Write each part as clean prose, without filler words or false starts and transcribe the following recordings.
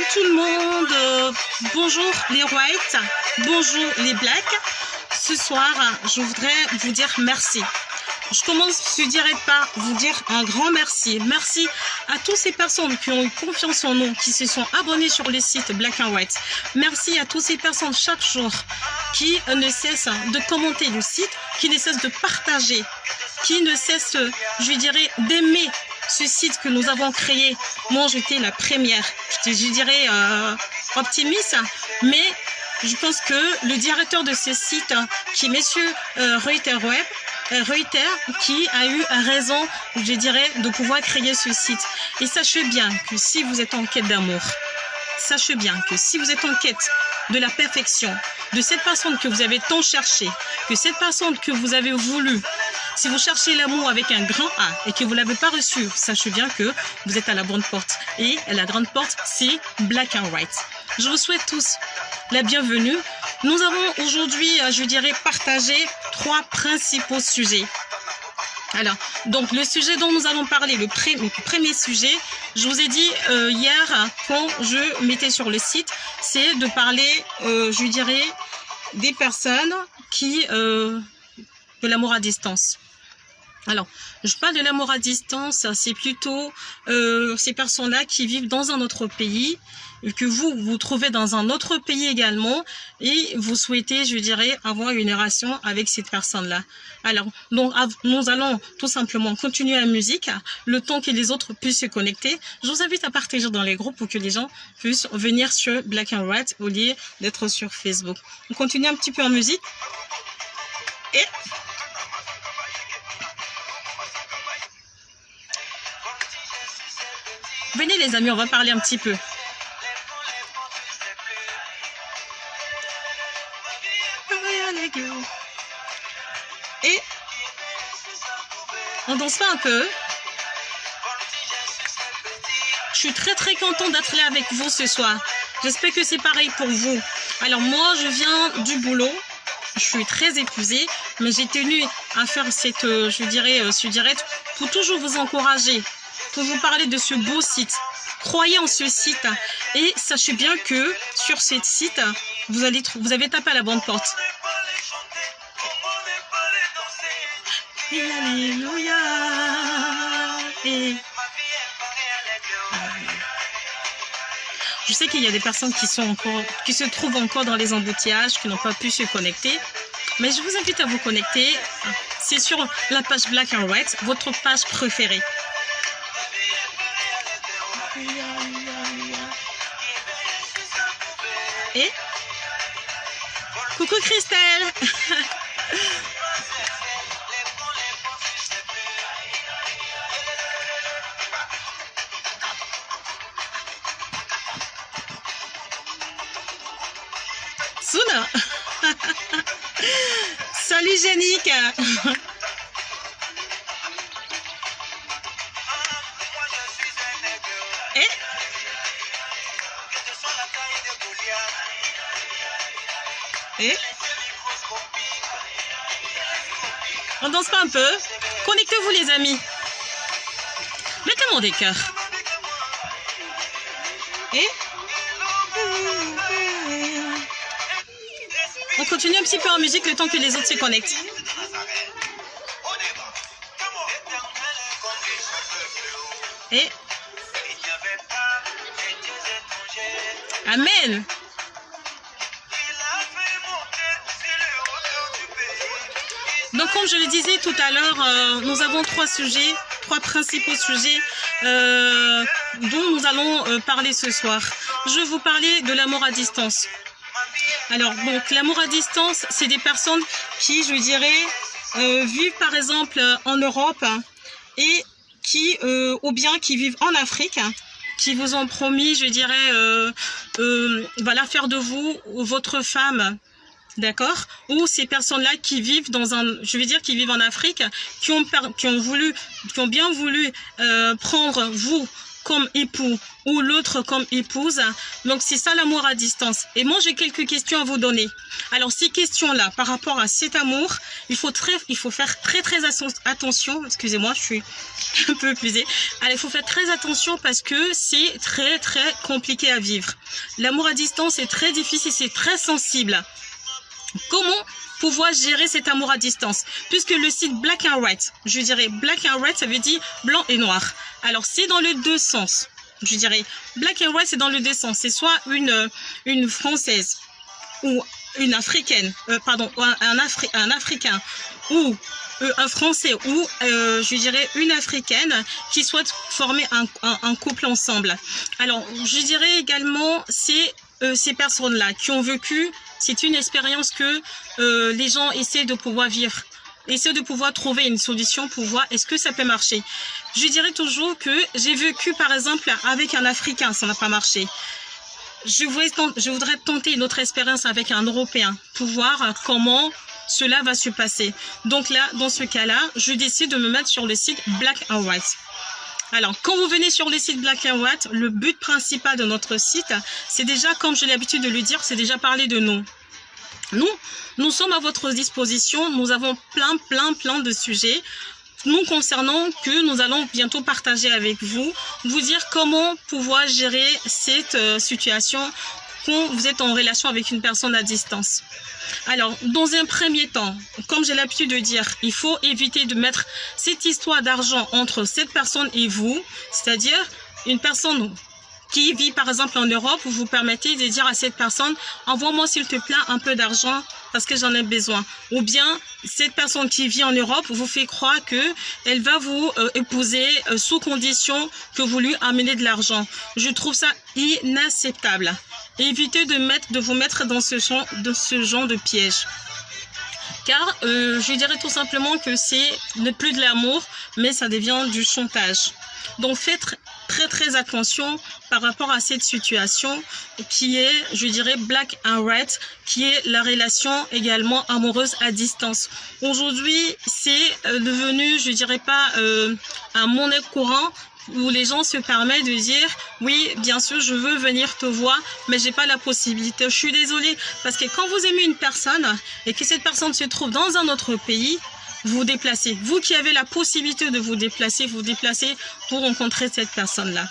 Bonjour tout le monde, bonjour les whites, bonjour les blacks. Ce soir, je voudrais vous dire merci. Je commence direct par vous dire un grand merci. Merci à toutes ces personnes qui ont eu confiance en nous, qui se sont abonnées sur le site Black and White. Merci à toutes ces personnes chaque jour qui ne cessent de commenter le site, qui ne cessent de partager, qui ne cessent, je dirais, d'aimer ce site que nous avons créé. Moi, j'étais la première, je dirais optimiste, mais je pense que le directeur de ce site, qui est monsieur Reuters, qui a eu raison, je dirais, de pouvoir créer ce site. Et sachez bien que si vous êtes en quête d'amour, sachez bien que si vous êtes en quête de la perfection, de cette personne que vous avez tant cherché, que cette personne que vous avez voulu, si vous cherchez l'amour avec un grand A et que vous ne l'avez pas reçu, sachez bien que vous êtes à la bonne porte. Et la grande porte, c'est Black and White. Je vous souhaite tous la bienvenue. Nous avons aujourd'hui, je dirais, partagé 3 principaux sujets. Alors, donc le sujet dont nous allons parler, le premier sujet, je vous ai dit hier quand je mettais sur le site, c'est de parler, je dirais, des personnes qui, de l'amour à distance. Alors, je parle de l'amour à distance, c'est plutôt ces personnes-là qui vivent dans un autre pays, que vous trouvez dans un autre pays également, et vous souhaitez, je dirais, avoir une relation avec cette personne-là. Alors, donc, nous allons tout simplement continuer la musique, le temps que les autres puissent se connecter. Je vous invite à partager dans les groupes pour que les gens puissent venir sur Black and White au lieu d'être sur Facebook. On continue un petit peu en musique. Et... venez les amis, on va parler un petit peu. Et on danse pas un peu. Je suis très contente d'être là avec vous ce soir. J'espère que c'est pareil pour vous. Alors moi, je viens du boulot. Je suis très épuisée, mais j'ai tenu à faire cette, je dirais, ce direct pour toujours vous encourager, pour vous parler de ce beau site. Croyez en ce site et sachez bien que sur ce site, vous avez tapé à la bonne porte. Alléluia. Et je sais qu'il y a des personnes qui se trouvent encore dans les embouteillages, qui n'ont pas pu se connecter. Mais je vous invite à vous connecter. C'est sur la page Black and White, votre page préférée. Et coucou Christelle. Souna. Salut Yannick. Et on danse pas un peu? Connectez-vous les amis. Mettez-moi des cœurs. Et on continue un petit peu en musique le temps que les autres se connectent. Et amen. Donc, comme je le disais tout à l'heure, nous avons 3 principaux sujets dont nous allons parler ce soir. Je vais vous parler de l'amour à distance. Alors, donc, l'amour à distance, c'est des personnes qui, je dirais, vivent par exemple en Europe et qui, ou bien qui vivent en Afrique, qui vous ont promis, je dirais, voilà, faire de vous votre femme. D'accord? Ou ces personnes-là qui vivent dans je vais dire, qui vivent en Afrique, qui ont bien voulu prendre vous comme époux ou l'autre comme épouse. Donc c'est ça l'amour à distance. Et moi j'ai quelques questions à vous donner. Alors ces questions-là, par rapport à cet amour, il faut faire très attention. Excusez-moi, je suis un peu épuisée. Alors il faut faire très attention parce que c'est très compliqué à vivre. L'amour à distance est très difficile, c'est très sensible. Comment pouvoir gérer cet amour à distance? Puisque le site Black and White, je dirais Black and White, ça veut dire blanc et noir. Alors c'est dans les deux sens. Je dirais Black and White, c'est dans les deux sens. C'est soit une Française ou une Africaine, un Africain ou un Français ou je dirais une Africaine qui souhaite former un couple ensemble. Alors je dirais également ces personnes-là qui ont vécu, c'est une expérience que les gens essaient de pouvoir vivre, essaient de pouvoir trouver une solution pour voir est-ce que ça peut marcher. Je dirais toujours que j'ai vécu par exemple avec un Africain, ça n'a pas marché. Je voudrais tenter une autre expérience avec un Européen pour voir comment cela va se passer. Donc là, dans ce cas-là, je décide de me mettre sur le site Black and White. Alors, quand vous venez sur le site Black and White, le but principal de notre site, c'est déjà, comme j'ai l'habitude de le dire, c'est déjà parler de nous. Nous sommes à votre disposition. Nous avons plein de sujets nous concernant que nous allons bientôt partager avec vous. Vous dire comment pouvoir gérer cette situation quand vous êtes en relation avec une personne à distance. Alors, dans un premier temps, comme j'ai l'habitude de dire, il faut éviter de mettre cette histoire d'argent entre cette personne et vous, c'est-à-dire une personne qui vit par exemple en Europe, vous permettez de dire à cette personne, envoie-moi s'il te plaît un peu d'argent parce que j'en ai besoin. Ou bien, cette personne qui vit en Europe vous fait croire qu'elle va vous épouser sous condition que vous lui amenez de l'argent. Je trouve ça inacceptable. Évitez de vous mettre dans ce genre de piège. Car je dirais tout simplement que c'est ne plus de l'amour, mais ça devient du chantage. Donc faites très attention par rapport à cette situation qui est, je dirais, Black and White, qui est la relation également amoureuse à distance. Aujourd'hui, c'est devenu, je dirais pas un monnaie courant, où les gens se permettent de dire oui, bien sûr, je veux venir te voir, mais j'ai pas la possibilité. Je suis désolée, parce que quand vous aimez une personne et que cette personne se trouve dans un autre pays, vous déplacez. Vous qui avez la possibilité de vous déplacer pour rencontrer cette personne-là.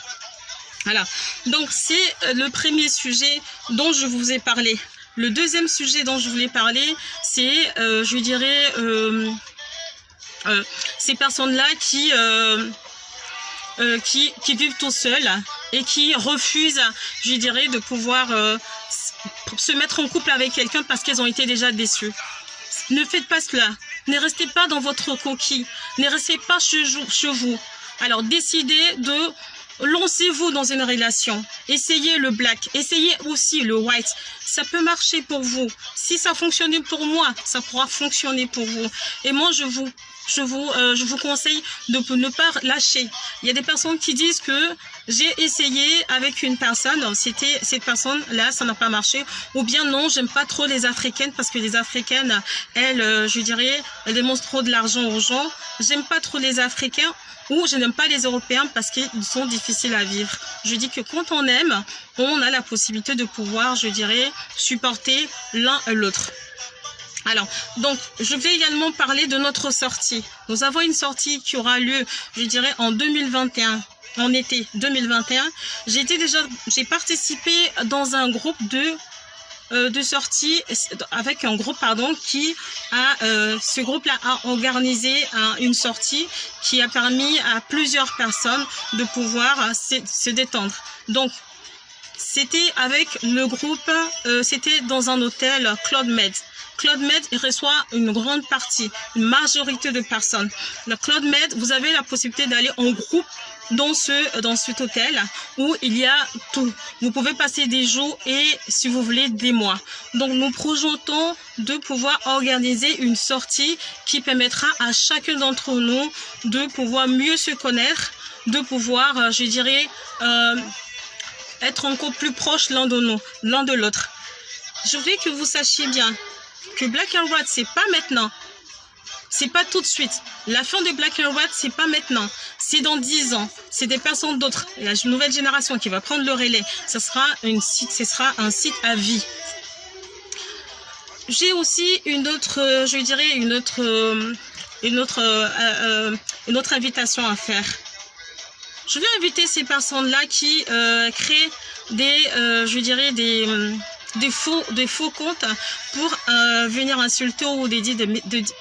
Voilà. Donc, c'est le premier sujet dont je vous ai parlé. Le deuxième sujet dont je voulais parler, c'est, je dirais, ces personnes-là qui vivent tout seuls et qui refusent, je dirais, de pouvoir se mettre en couple avec quelqu'un parce qu'elles ont été déjà déçues. Ne faites pas cela. Ne restez pas dans votre coquille. Ne restez pas chez vous. Alors, décidez de lancez-vous dans une relation. Essayez le black. Essayez aussi le white. Ça peut marcher pour vous. Si ça fonctionne pour moi, ça pourra fonctionner pour vous. Et moi, je vous conseille de ne pas lâcher. Il y a des personnes qui disent que j'ai essayé avec une personne, c'était cette personne-là, ça n'a pas marché. Ou bien non, j'aime pas trop les Africaines parce que les Africaines, elles, je dirais, elles démontrent trop de l'argent aux gens. J'aime pas trop les Africains ou je n'aime pas les Européens parce qu'ils sont difficiles à vivre. Je dis que quand on aime, on a la possibilité de pouvoir, je dirais, supporter l'un et l'autre. Alors, donc, je vais également parler de notre sortie. Nous avons une sortie qui aura lieu, je dirais, en 2021, en été 2021. J'ai participé dans un groupe de sortie, avec un groupe, qui a, ce groupe-là a organisé une sortie qui a permis à plusieurs personnes de pouvoir se détendre. Donc, c'était avec le groupe, c'était dans un hôtel Club Med. Club Med reçoit une grande partie, une majorité de personnes. Le Club Med, vous avez la possibilité d'aller en groupe dans cet hôtel où il y a tout. Vous pouvez passer des jours et, si vous voulez, des mois. Donc, nous projetons de pouvoir organiser une sortie qui permettra à chacun d'entre nous de pouvoir mieux se connaître, de pouvoir, je dirais, être encore plus proches l'un de l'autre. Je veux que vous sachiez bien que Black and White, c'est pas maintenant. C'est pas tout de suite. La fin de Black and White, c'est pas maintenant. C'est dans 10 ans. C'est des personnes d'autres. La nouvelle génération qui va prendre le relais. Ce sera un site à vie. J'ai aussi une autre, je dirais une autre invitation à faire. Je vais inviter ces personnes-là qui créent des faux comptes pour venir insulter ou de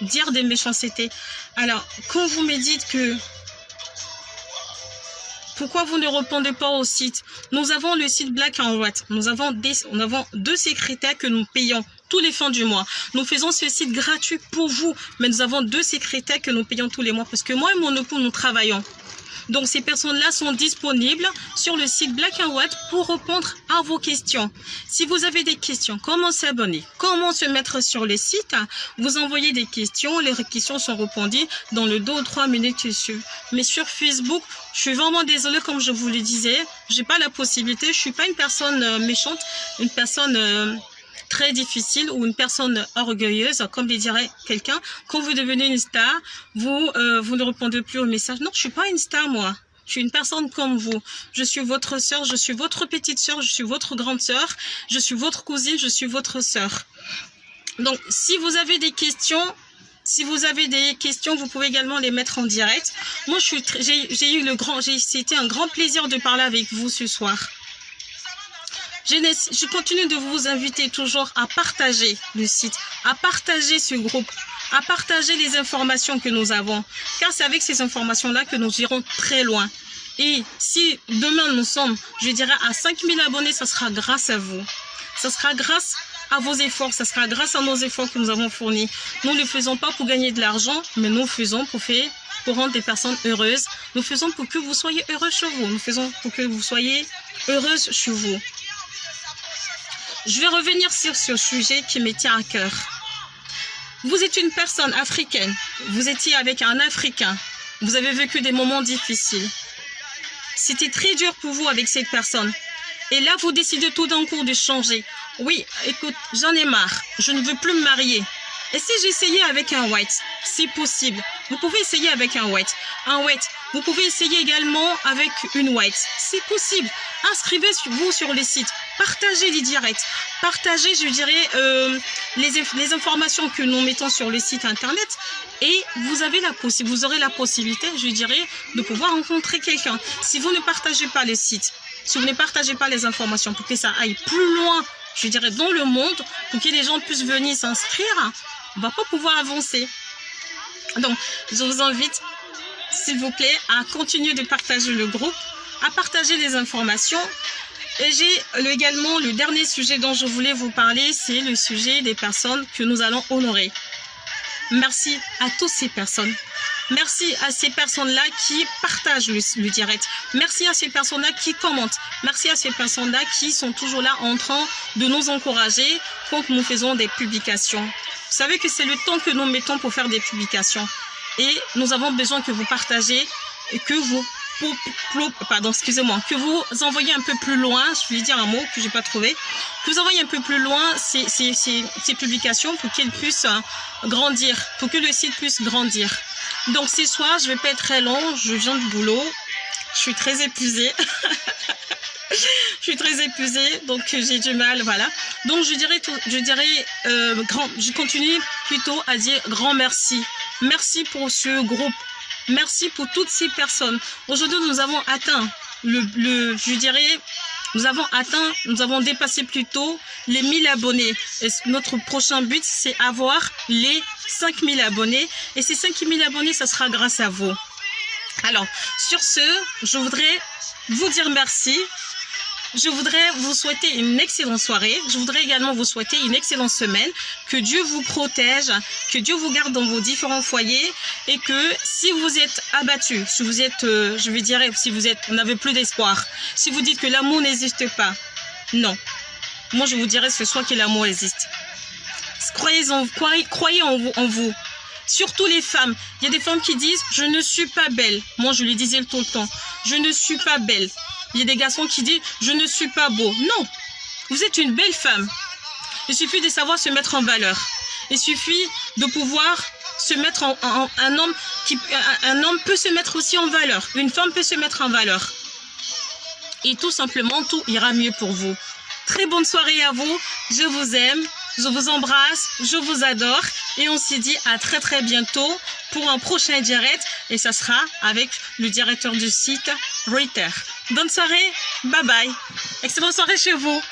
dire des méchancetés. Alors, quand vous me dites que pourquoi vous ne répondez pas au site? Nous avons le site Black and White. Nous avons 2 secrétaires que nous payons tous les fins du mois. Nous faisons ce site gratuit pour vous, mais nous avons 2 secrétaires que nous payons tous les mois parce que moi et mon époux, nous travaillons. Donc, ces personnes-là sont disponibles sur le site Black and White pour répondre à vos questions. Si vous avez des questions, comment s'abonner, comment se mettre sur le site, vous envoyez des questions, les questions sont répondues dans le 2 ou 3 minutes qui suivent. Mais sur Facebook, je suis vraiment désolée, comme je vous le disais, j'ai pas la possibilité, je suis pas une personne méchante, une personne très difficile ou une personne orgueilleuse, comme le dirait quelqu'un. Quand vous devenez une star, vous ne répondez plus aux messages. Non, je suis pas une star, moi. Je suis une personne comme vous. Je suis votre sœur, je suis votre petite sœur, je suis votre grande sœur, je suis votre cousine, je suis votre sœur. Donc, si vous avez des questions, vous pouvez également les mettre en direct. Moi, c'était un grand plaisir de parler avec vous ce soir. Je continue de vous inviter toujours à partager le site, à partager ce groupe, à partager les informations que nous avons. Car c'est avec ces informations-là que nous irons très loin. Et si demain nous sommes, je dirais, à 5000 abonnés, ça sera grâce à vous. Ça sera grâce à vos efforts, ça sera grâce à nos efforts que nous avons fournis. Nous ne le faisons pas pour gagner de l'argent, mais nous le faisons pour rendre des personnes heureuses. Nous faisons pour que vous soyez heureux chez vous. Nous faisons pour que vous soyez heureuse chez vous. Je vais revenir sur ce sujet qui me tient à cœur. Vous êtes une personne africaine. Vous étiez avec un Africain. Vous avez vécu des moments difficiles. C'était très dur pour vous avec cette personne. Et là, vous décidez tout d'un coup de changer. Oui, écoute, j'en ai marre. Je ne veux plus me marier. Et si j'essayais avec un white? C'est possible. Vous pouvez essayer avec un white. Un white. Vous pouvez essayer également avec une white. C'est possible. Inscrivez-vous sur les sites. Partagez les directs. Partagez, je dirais, les informations que nous mettons sur le site internet. Et vous aurez la possibilité, je dirais, de pouvoir rencontrer quelqu'un. Si vous ne partagez pas les sites, si vous ne partagez pas les informations pour que ça aille plus loin, je dirais, dans le monde, pour que les gens puissent venir s'inscrire, on ne va pas pouvoir avancer. Donc, je vous invite, s'il vous plaît, à continuer de partager le groupe, à partager les informations. Et j'ai également le dernier sujet dont je voulais vous parler, c'est le sujet des personnes que nous allons honorer. Merci à toutes ces personnes. Merci à ces personnes-là qui partagent le direct. Merci à ces personnes-là qui commentent. Merci à ces personnes-là qui sont toujours là en train de nous encourager quand nous faisons des publications. Vous savez que c'est le temps que nous mettons pour faire des publications. Et nous avons besoin que vous partagez et que vous que vous envoyez un peu plus loin, je voulais dire un mot que je n'ai pas trouvé, que vous envoyez un peu plus loin ces publications pour qu'elles puissent grandir, pour que le site puisse grandir. Donc ce soir, je ne vais pas être très long, je viens du boulot, je suis très épuisée. Je suis très épuisée, donc j'ai du mal, voilà. Donc je continue plutôt à dire grand merci. Merci pour ce groupe. Merci pour toutes ces personnes. Aujourd'hui, nous avons atteint nous avons dépassé plutôt les 1000 abonnés. Et notre prochain but, c'est avoir les 5000 abonnés. Et ces 5000 abonnés, ça sera grâce à vous. Alors, sur ce, je voudrais vous dire merci. Je voudrais vous souhaiter une excellente soirée. Je voudrais également vous souhaiter une excellente semaine. Que Dieu vous protège, que Dieu vous garde dans vos différents foyers et que si vous êtes abattu, si vous êtes, vous n'avez plus d'espoir, si vous dites que l'amour n'existe pas, non. Moi, je vous dirais ce soir que l'amour existe. Croyez en vous. Surtout les femmes. Il y a des femmes qui disent « je ne suis pas belle ». Moi, je lui disais tout le temps « je ne suis pas belle ». Il y a des garçons qui disent « je ne suis pas beau ». Non, vous êtes une belle femme. Il suffit de savoir se mettre en valeur. Il suffit de pouvoir se mettre un homme peut se mettre aussi en valeur. Une femme peut se mettre en valeur. Et tout simplement, tout ira mieux pour vous. Très bonne soirée à vous. Je vous aime. Je vous embrasse. Je vous adore. Et on se dit à très très bientôt pour un prochain direct. Et ça sera avec le directeur du site Reuters. Bonne soirée. Bye bye. Excellente soirée chez vous.